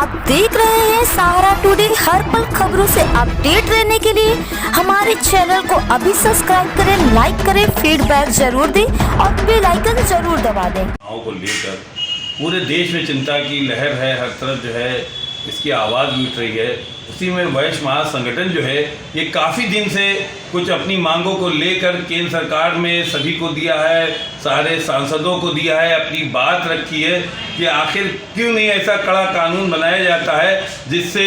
आप देख रहे हैं सहारा टुडे। हर पल खबरों से अपडेट रहने के लिए हमारे चैनल को अभी सब्सक्राइब करें, लाइक करें, फीडबैक जरूर दें और बेल आइकन जरूर दबा दें। को लेकर पूरे देश में चिंता की लहर है, हर तरफ जो है इसकी आवाज़ भी उठ रही है। उसी में वैश्य महासंगठन जो है ये काफ़ी दिन से कुछ अपनी मांगों को लेकर केंद्र सरकार में सभी को दिया है, सारे सांसदों को दिया है, अपनी बात रखी है कि आखिर क्यों नहीं ऐसा कड़ा कानून बनाया जाता है जिससे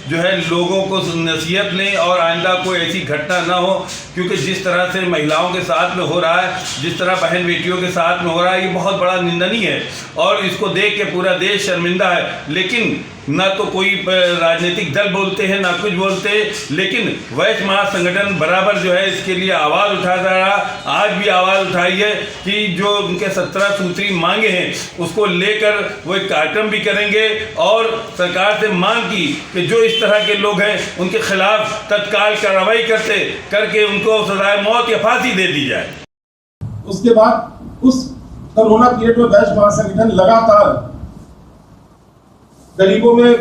जो है लोगों को नसीहत लें और आइंदा कोई ऐसी घटना ना हो। क्योंकि जिस तरह से महिलाओं के साथ में हो रहा है, जिस तरह बहन बेटियों के साथ में हो रहा है, ये बहुत बड़ा निंदनीय है और इसको देख के पूरा देश शर्मिंदा है। लेकिन ना तो कोई राजनीतिक दल बोलते हैं, ना कुछ बोलते, लेकिन वैश्य महासंगठन बराबर जो है इसके लिए आवाज़ उठाता रहा। आज भी आवाज़ उठाई है कि जो उनके 17 सूत्री मांगे हैं उसको लेकर वो एक कार्यक्रम भी करेंगे और सरकार से मांग की कि जो इस तरह के लोग हैं उनके खिलाफ तत्काल कार्रवाई करके उनको सजाए मौत या फांसी दे दी जाए। उसके बाद उस कोरोना पीरियड में वैश्य महासंगठन लगातार गरीबों में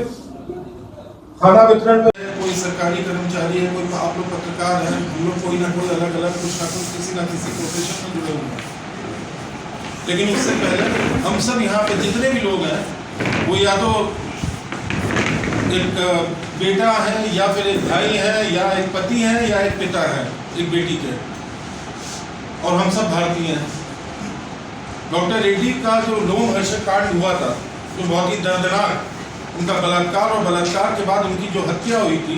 खाना वितरण में, कोई सरकारी कर्मचारी है, कोई आप लोग पत्रकार हैं, हम लोग कोई ना कोई अलग अलग कुछ ना कुछ किसी ना किसी प्रोफेशन में जुड़े हुए हैं। लेकिन उससे पहले हम सब यहाँ पे जितने भी लोग हैं वो या तो एक बेटा है या फिर एक भाई है या एक पति है या एक पिता है एक बेटी के, और हम सब भारतीय हैं। डॉक्टर रेड्डी का जो लोमहर्षक कांड हुआ था, जो बहुत ही दर्दनाक, उनका बलात्कार और बलात्कार के बाद उनकी जो हत्या हुई थी,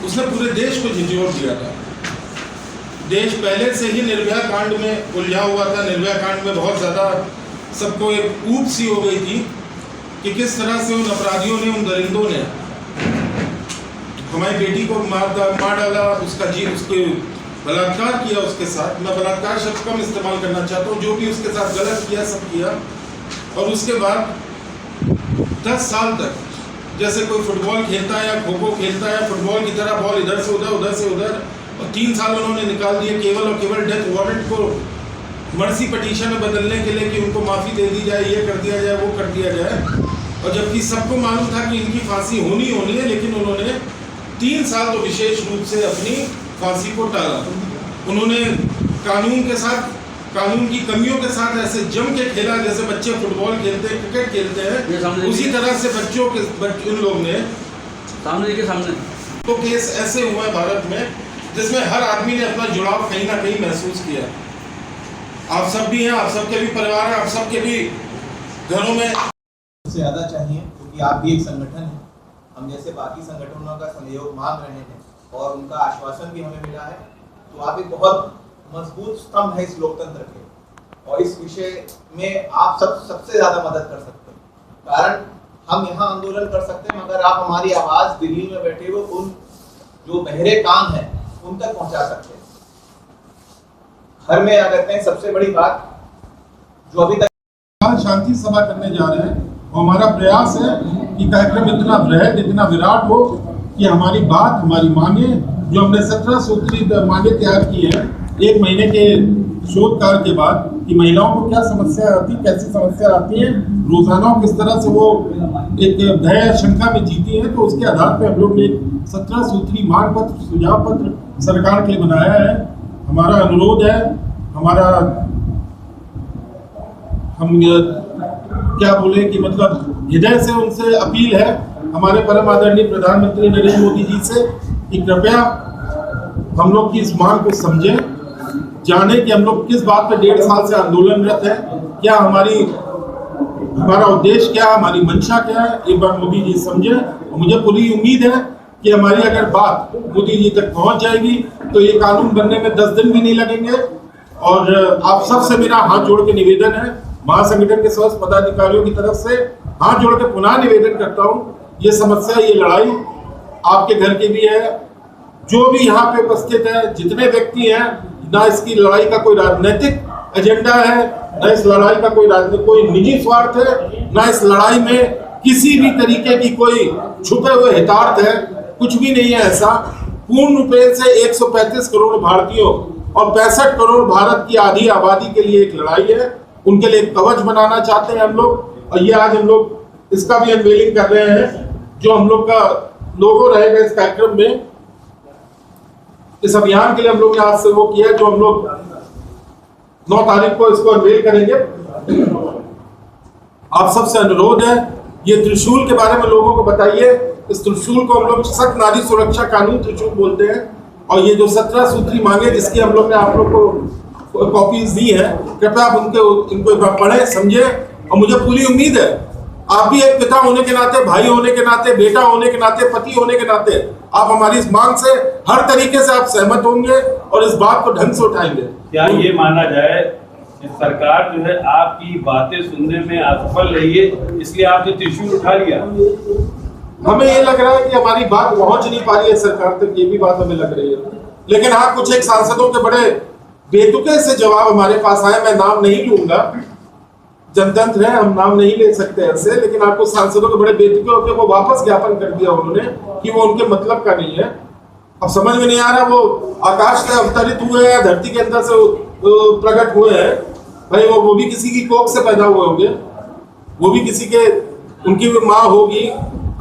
उसने पूरे देश को झिझोर दिया था। देश पहले से ही निर्भया कांड में उलझा हुआ था। निर्भया कांड में बहुत ज़्यादा सबको एक ऊब सी हो गई थी कि किस तरह से उन अपराधियों ने, उन दरिंदों ने हमारी बेटी को मार डाला, उसके बलात्कार किया उसके साथ। मैं बलात्कार शब्द कम इस्तेमाल करना चाहता हूँ, जो भी उसके साथ गलत किया सब किया। और उसके बाद 10 साल तक जैसे कोई फुटबॉल खेलता है या खो खो खेलता है, फुटबॉल की तरह बॉल इधर से उधर, उधर से उधर, और 3 साल उन्होंने निकाल दिए केवल और केवल डेथ वारंट को मर्सी पटिशन में बदलने के लिए कि उनको माफ़ी दे दी जाए, ये कर दिया जाए, वो कर दिया जाए। और जबकि सबको मालूम था कि इनकी फांसी होनी है, लेकिन उन्होंने 3 साल तो विशेष रूप से अपनी फांसी को टाला। उन्होंने कानून के साथ, कानून की कमियों के साथ ऐसे जम के खेला जैसे बच्चे फुटबॉल खेलते हैं, क्रिकेट खेलते हैं, उसी तरह से उन लोग ने सामने तो केस ऐसे हुए हैं भारत में जिसमें हर आदमी ने अपना जुड़ाव कहीं ना कहीं महसूस किया। आप सब भी हैं, आप सबके भी परिवार हैं, आप सबके भी घरों में ज़्यादा चाहिए, क्योंकि आप भी एक संगठन है। हम जैसे बाकी संगठनों का सहयोग मांग रहे हैं और उनका आश्वासन भी हमें मिला है। तो आप एक बहुत मजबूत स्तंभ है इस लोकतंत्र के, और इस विषय में आप सबसे ज़्यादा मदद कर सकते हैं। कारण हम यहाँ आंदोलन कर सकते हैं, मगर आप हमारी आवाज़ दिल्ली में बैठे हुए उन जो बहरे कान हैं उन तक पहुँचा सकते हैं। हर में आ करते हैं। सबसे बड़ी बात जो अभी तक शांति सभा करने जा रहे हैं, और हमारा प्रयास है कि कार्यक्रम इतना बृहद, इतना विराट हो कि हमारी बात, हमारी मांगे, जो हमने 17 सूत्री मांगे तैयार की है 1 महीने के शोध कार्य के बाद, कि महिलाओं को क्या समस्या आती, कैसी समस्या आती है रोजाना, किस तरह से वो एक भय शंका में जीती है। तो उसके आधार पर हम लोग ने 17 सूत्री मांग पत्र, सुझाव पत्र सरकार के लिए बनाया है। हमारा अनुरोध है, हम क्या बोले कि मतलब हृदय से उनसे अपील है, हमारे परम आदरणीय प्रधानमंत्री नरेंद्र मोदी जी से, कि कृपया हम लोग की इस मांग को समझें, जाने कि हम लोग किस बात पे 1.5 साल से आंदोलनरत है, क्या हमारा उद्देश्य क्या है, हमारी मंशा क्या है, एक बार मोदी जी समझें। और मुझे पूरी उम्मीद है कि हमारी अगर बात मोदी जी तक पहुंच जाएगी तो ये कानून बनने में 10 दिन भी नहीं लगेंगे। और आप सबसे मेरा हाथ जोड़ के निवेदन है, महासंगठन के समस्त पदाधिकारियों की तरफ से हाथ जोड़ के पुनः निवेदन करता हूँ, ये समस्या, ये लड़ाई आपके घर की भी है। जो भी यहाँ पे उपस्थित है, जितने व्यक्ति हैं, ना इसकी लड़ाई का कोई राजनीतिक एजेंडा है, ना इस लड़ाई का कोई निजी स्वार्थ है, ना इस लड़ाई में किसी भी तरीके की कोई छुपे हुए हितार्थ है, कुछ भी नहीं है ऐसा। पूर्ण रूपेण से 135 करोड़ भारतीयों और 65 करोड़ भारत की आधी आबादी के लिए एक लड़ाई है। उनके लिए एक कवच बनाना चाहते हैं हम लोग, और ये आज हम लोग इसका भी अनवेलिंग कर रहे हैं। जो हम लोग का लोगो रहेगा इस कार्यक्रम में, इस अभियान के लिए हम लोग ने आज से वो किया, जो हम लोग 9 तारीख को इसको अनवेल करेंगे। आप सबसे अनुरोध है, ये त्रिशूल के बारे में लोगों को बताइए। इस त्रिशूल को हम लोग सख्त नारी सुरक्षा कानून त्रिशूल बोलते हैं, और ये जो 17 सूत्री मांगे जिसकी हम लोग ने आप लोग को कॉपीज दी है, कृपया आप इनको एक बार पढ़ें, समझें। और मुझे पूरी उम्मीद है आप भी एक पिता होने के नाते, भाई होने के नाते, बेटा होने के नाते, पति होने के नाते आप हमारी इस मांग से हर तरीके से आप सहमत होंगे और इस बात को ढंग से उठाएंगे। क्या ये माना जाए कि सरकार जो है आपकी बातें सुनने में असफल रही है, इसलिए आपने त्रिशूल उठा लिया? हमें ये लग रहा है कि हमारी बात पहुंच नहीं पा रही है सरकार तक, ये भी बात हमें लग रही है। लेकिन हाँ, कुछ एक सांसदों के बड़े बेतुके से जवाब हमारे पास आए, मैं नाम नहीं लूंगा, जनतंत्र है, हम नाम नहीं ले सकते ऐसे, लेकिन आपको सांसदों के बड़े बेतुके होकर वो वापस ज्ञापन कर दिया उन्होंने कि वो उनके मतलब का नहीं है। अब समझ में नहीं आ रहा वो आकाश से अवतरित हुए हैं या धरती के अंदर से प्रकट हुए हैं। भाई वो भी किसी की कोख से पैदा हुए होंगे, वो भी किसी के, उनकी भी माँ होगी,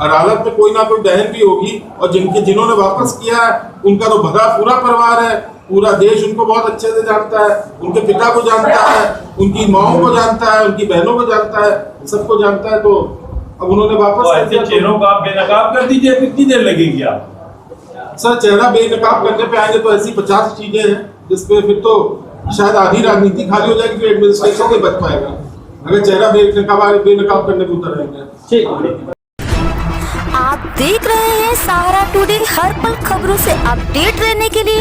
हर हालत में कोई ना कोई बहन भी होगी, और जिन्होंने वापस किया है उनका तो भरा पूरा परिवार है, पूरा देश उनको बहुत अच्छे से जानता है, उनके पिता को जानता है, उनकी माओं को जानता है, उनकी बहनों को जानता है, सबको जानता है। तो अब उन्होंने वापस ऐसे चेहरों को आप बेनकाब कर दीजिए, कितनी देर लगेगी आप? सर, चेहरा बेनकाब करने पे आएंगे तो ऐसी 50 चीजें हैं जिसपे फिर तो शायद आधी राजनीति खाली हो जाएगी, फिर एडमिनिस्ट्रेशन नहीं बच पाएगा अगर चेहरा बेनकाब करने को उतर रहेंगे। आप देख रहे हैं सहारा टुडे, हर पल खबरों से अपडेट रहने के लिए